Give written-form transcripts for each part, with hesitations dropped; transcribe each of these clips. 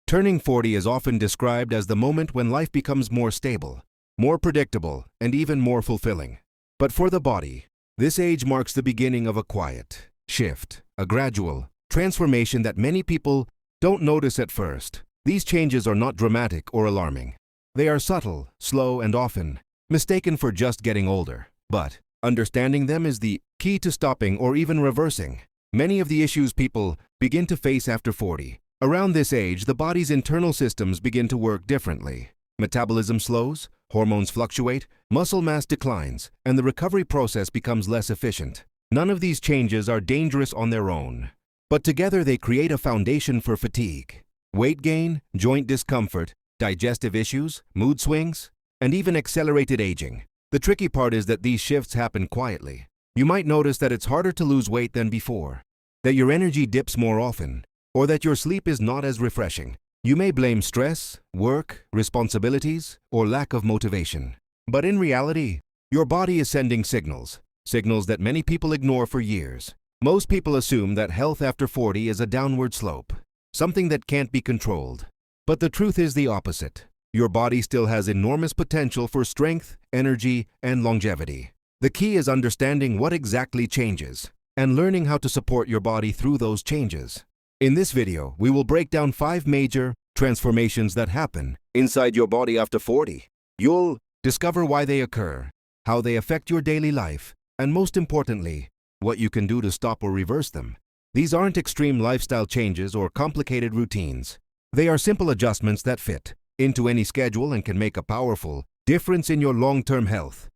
Turning 40 is often described as the moment when life becomes more stable, more predictable, and even more fulfilling. But for the body, this age marks the beginning of a quiet shift, a gradual transformation that many people don't notice at first. These changes are not dramatic or alarming. They are subtle, slow, and often mistaken for just getting older. But understanding them is the key to stopping or even reversing many of the issues people begin to face after 40. Around this age, the body's internal systems begin to work differently. Metabolism slows, hormones fluctuate, muscle mass declines, and the recovery process becomes less efficient. None of these changes are dangerous on their own, but together they create a foundation for fatigue, weight gain, joint discomfort, digestive issues, mood swings, and even accelerated aging. The tricky part is that these shifts happen quietly. You might notice that it's harder to lose weight than before, that your energy dips more often, or that your sleep is not as refreshing. You may blame stress, work, responsibilities, or lack of motivation. But in reality, your body is sending signals that many people ignore for years. Most people assume that health after 40 is a downward slope, something that can't be controlled. But the truth is the opposite. Your body still has enormous potential for strength, energy, and longevity. The key is understanding what exactly changes and learning how to support your body through those changes. In this video, we will break down 5 major transformations that happen inside your body after 40. You'll discover why they occur, how they affect your daily life, and most importantly, what you can do to stop or reverse them. These aren't extreme lifestyle changes or complicated routines. They are simple adjustments that fit into any schedule and can make a powerful difference in your long-term health.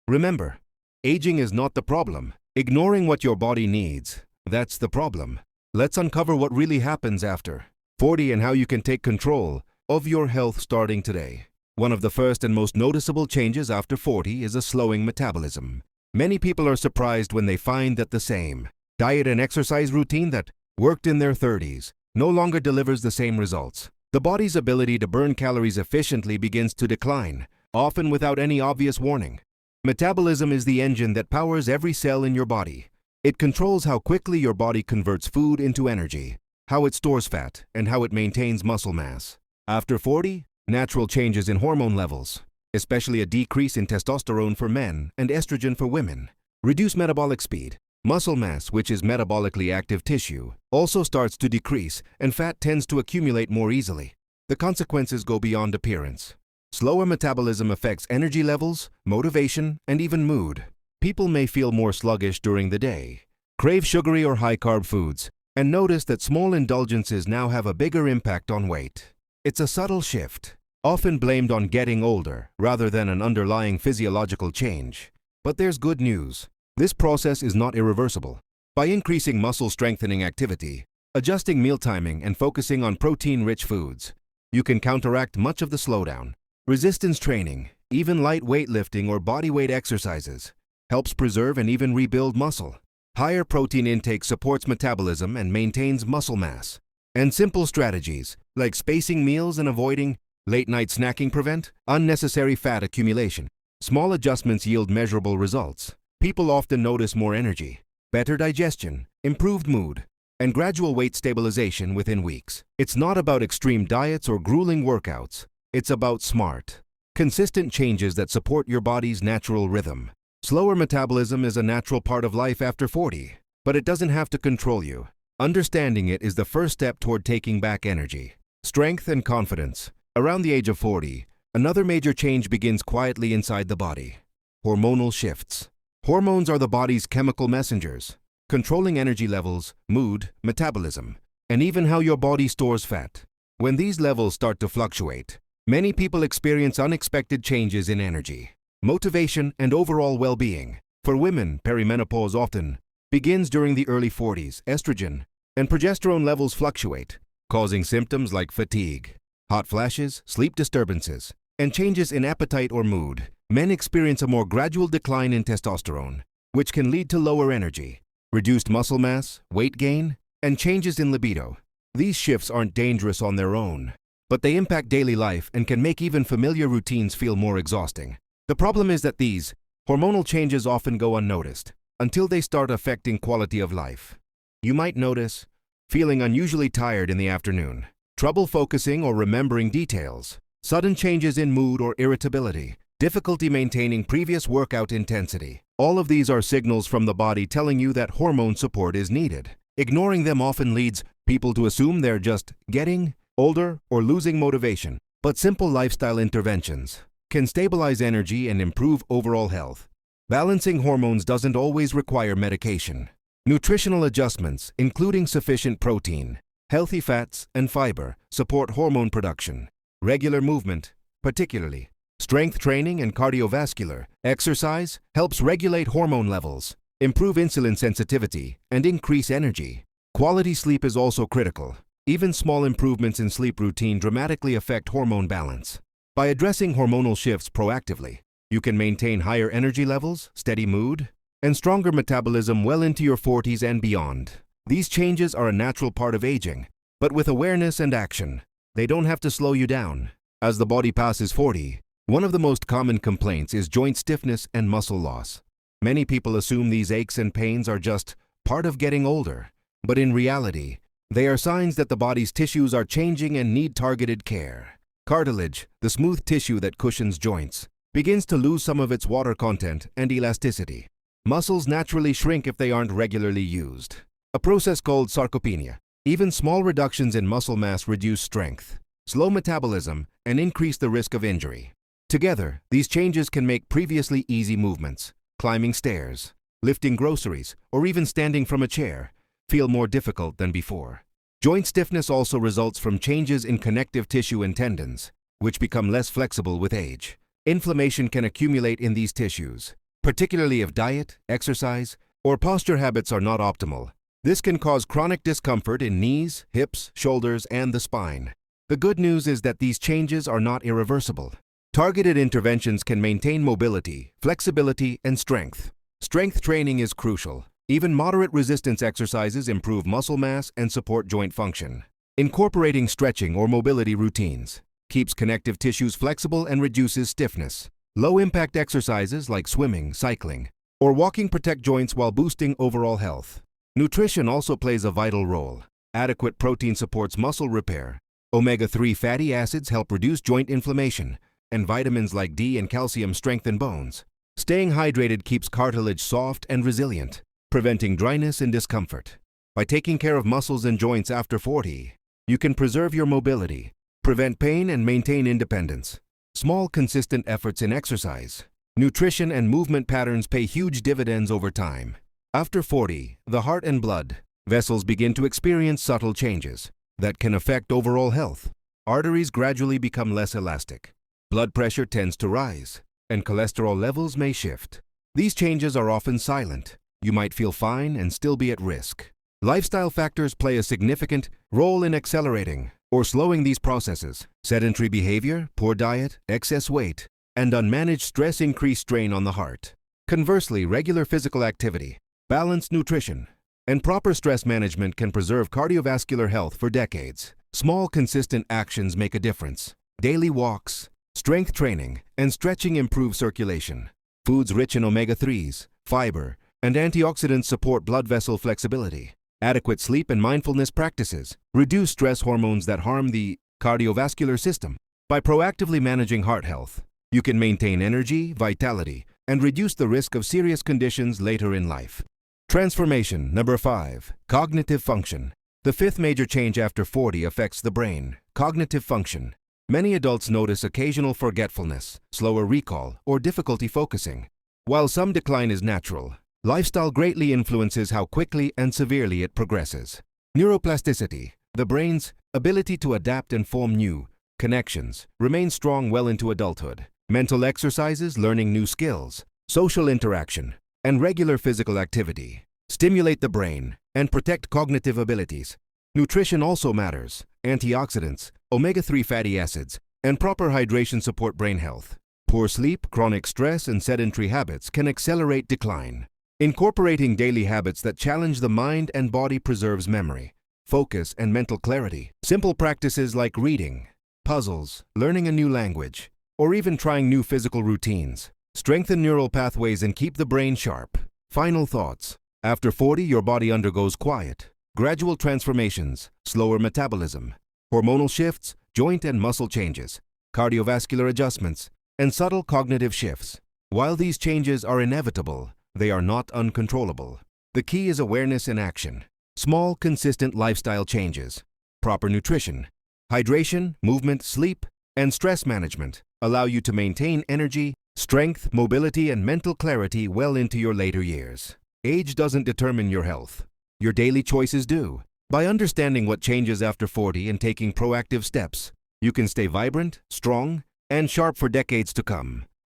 Remember, aging is not the problem. Ignoring what your body needs, that's the problem. Let's uncover what really happens after 40 and how you can take control of your health starting today. One of the first and most noticeable changes after 40 is a slowing metabolism. Many people are surprised when they find that the same diet and exercise routine that worked in their 30s no longer delivers the same results. The body's ability to burn calories efficiently begins to decline, often without any obvious warning. Metabolism is the engine that powers every cell in your body. It controls how quickly your body converts food into energy, how it stores fat, and how it maintains muscle mass. After 40, natural changes in hormone levels, especially a decrease in testosterone for men and estrogen for women, reduce metabolic speed. Muscle mass, which is metabolically active tissue, also starts to decrease, and fat tends to accumulate more easily. The consequences go beyond appearance. Slower metabolism affects energy levels, motivation, and even mood. People may feel more sluggish during the day, crave sugary or high-carb foods, and notice that small indulgences now have a bigger impact on weight. It's a subtle shift, often blamed on getting older rather than an underlying physiological change. But there's good news. This process is not irreversible. By increasing muscle strengthening activity, adjusting meal timing, and focusing on protein-rich foods, you can counteract much of the slowdown. Resistance training, even light weightlifting or bodyweight exercises, helps preserve and even rebuild muscle. Higher protein intake supports metabolism and maintains muscle mass. And simple strategies, like spacing meals and avoiding late-night snacking, prevent unnecessary fat accumulation. Small adjustments yield measurable results. People often notice more energy, better digestion, improved mood, and gradual weight stabilization within weeks. It's not about extreme diets or grueling workouts. It's about smart, consistent changes that support your body's natural rhythm. Slower metabolism is a natural part of life after 40, but it doesn't have to control you. Understanding it is the first step toward taking back energy, strength, and confidence. Around the age of 40, another major change begins quietly inside the body. Hormonal shifts. Hormones are the body's chemical messengers, controlling energy levels, mood, metabolism, and even how your body stores fat. When these levels start to fluctuate, many people experience unexpected changes in energy, motivation, and overall well-being. For women, perimenopause often begins during the early 40s. Estrogen and progesterone levels fluctuate, causing symptoms like fatigue, hot flashes, sleep disturbances, and changes in appetite or mood. Men experience a more gradual decline in testosterone, which can lead to lower energy, reduced muscle mass, weight gain, and changes in libido. These shifts aren't dangerous on their own, but they impact daily life and can make even familiar routines feel more exhausting. The problem is that these hormonal changes often go unnoticed until they start affecting quality of life. You might notice feeling unusually tired in the afternoon, trouble focusing or remembering details, sudden changes in mood or irritability, difficulty maintaining previous workout intensity. All of these are signals from the body telling you that hormone support is needed. Ignoring them often leads people to assume they're just getting older or losing motivation. But simple lifestyle interventions can stabilize energy and improve overall health. Balancing hormones doesn't always require medication. Nutritional adjustments, including sufficient protein, healthy fats, and fiber, support hormone production. Regular movement, particularly strength training and cardiovascular exercise, helps regulate hormone levels, improve insulin sensitivity, and increase energy. Quality sleep is also critical. Even small improvements in sleep routine dramatically affect hormone balance. By addressing hormonal shifts proactively, you can maintain higher energy levels, steady mood, and stronger metabolism well into your 40s and beyond. These changes are a natural part of aging, but with awareness and action, they don't have to slow you down. As the body passes 40, one of the most common complaints is joint stiffness and muscle loss. Many people assume these aches and pains are just part of getting older, but in reality, they are signs that the body's tissues are changing and need targeted care. Cartilage, the smooth tissue that cushions joints, begins to lose some of its water content and elasticity. Muscles naturally shrink if they aren't regularly used, a process called sarcopenia. Even small reductions in muscle mass reduce strength, slow metabolism, and increase the risk of injury. Together, these changes can make previously easy movements, climbing stairs, lifting groceries, or even standing from a chair, feel more difficult than before. Joint stiffness also results from changes in connective tissue and tendons, which become less flexible with age. Inflammation can accumulate in these tissues, particularly if diet, exercise, or posture habits are not optimal. This can cause chronic discomfort in knees, hips, shoulders, and the spine. The good news is that these changes are not irreversible. Targeted interventions can maintain mobility, flexibility, and strength. Strength training is crucial. Even moderate resistance exercises improve muscle mass and support joint function. Incorporating stretching or mobility routines keeps connective tissues flexible and reduces stiffness. Low-impact exercises like swimming, cycling, or walking protect joints while boosting overall health. Nutrition also plays a vital role. Adequate protein supports muscle repair. Omega-3 fatty acids help reduce joint inflammation, and vitamins like D and calcium strengthen bones. Staying hydrated keeps cartilage soft and resilient, preventing dryness and discomfort. By taking care of muscles and joints after 40, you can preserve your mobility, prevent pain, and maintain independence. Small, consistent efforts in exercise, nutrition, and movement patterns pay huge dividends over time. After 40, the heart and blood vessels begin to experience subtle changes that can affect overall health. Arteries gradually become less elastic. Blood pressure tends to rise, and cholesterol levels may shift. These changes are often silent. You might feel fine and still be at risk. Lifestyle factors play a significant role in accelerating or slowing these processes. Sedentary behavior, poor diet, excess weight, and unmanaged stress increase strain on the heart. Conversely, regular physical activity, balanced nutrition, and proper stress management can preserve cardiovascular health for decades. Small, consistent actions make a difference. Daily walks, strength training, and stretching improve circulation. Foods rich in omega-3s, fiber, and antioxidants support blood vessel flexibility. Adequate sleep and mindfulness practices reduce stress hormones that harm the cardiovascular system. By proactively managing heart health, you can maintain energy, vitality, and reduce the risk of serious conditions later in life. Transformation. Number 5. Cognitive function. The fifth major change after 40 affects the brain. Cognitive function. Many adults notice occasional forgetfulness, slower recall, or difficulty focusing. While some decline is natural, lifestyle greatly influences how quickly and severely it progresses. Neuroplasticity, the brain's ability to adapt and form new connections, remains strong well into adulthood. Mental exercises, learning new skills, social interaction, and regular physical activity stimulate the brain and protect cognitive abilities. Nutrition also matters. Antioxidants, omega-3 fatty acids, and proper hydration support brain health. Poor sleep, chronic stress, and sedentary habits can accelerate decline. Incorporating daily habits that challenge the mind and body preserves memory, focus, and mental clarity. Simple practices like reading, puzzles, learning a new language, or even trying new physical routines strengthen neural pathways and keep the brain sharp. Final thoughts. After 40, your body undergoes quiet, gradual transformations, slower metabolism, hormonal shifts, joint and muscle changes, cardiovascular adjustments, and subtle cognitive shifts. While these changes are inevitable, they are not uncontrollable. The key is awareness and action. Small, consistent lifestyle changes, proper nutrition, hydration, movement, sleep, and stress management allow you to maintain energy, strength, mobility, and mental clarity well into your later years. Age doesn't determine your health. Your daily choices do. By understanding what changes after 40 and taking proactive steps, you can stay vibrant, strong, and sharp for decades to come.